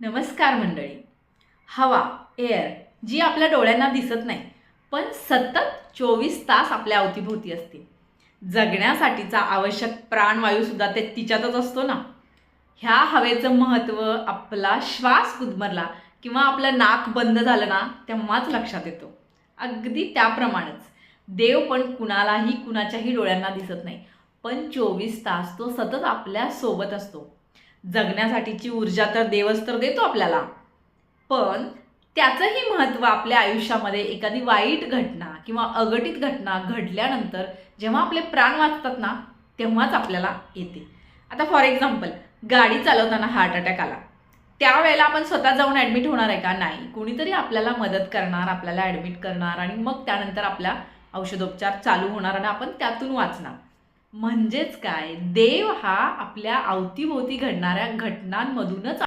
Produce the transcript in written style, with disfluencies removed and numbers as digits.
नमस्कार मंडळी. हवा, एअर जी आपल्या डोळ्यांना दिसत नाही पण सतत 24 तास आपल्या अवतीभोवती असते. जगण्यासाठीचा आवश्यक प्राणवायू सुद्धा ते तिच्यातच असतो ना. ह्या हवेचं महत्त्व आपला श्वास गुदमरला किंवा आपलं नाक बंद झालं ना तेव्हाच लक्षात येतो. अगदी त्याप्रमाणेच देव पण कुणालाही कुणाच्याही डोळ्यांना दिसत नाही, पण 24 तास तो सतत आपल्या सोबत असतो. जगण्यासाठीची ऊर्जा तर देवच तर देतो आपल्याला, पण त्याचंही महत्त्व आपल्या आयुष्यामध्ये एखादी वाईट घटना किंवा अघटित घटना घडल्यानंतर जेव्हा आपले प्राण वाचतात ना तेव्हाच आपल्याला येते. आता फॉर एक्झाम्पल, गाडी चालवताना हार्ट अटॅक आला, त्यावेळेला आपण स्वतः जाऊन ॲडमिट होणार आहे का? नाही. कोणीतरी आपल्याला मदत करणार, आपल्याला ॲडमिट करणार आणि मग त्यानंतर आपल्या औषधोपचार चालू होणार आणि आपण त्यातून वाचणार. म्हणजेच काय, देव हा आपल्या अवतीभोवती घडणाऱ्या घटनांमधूनच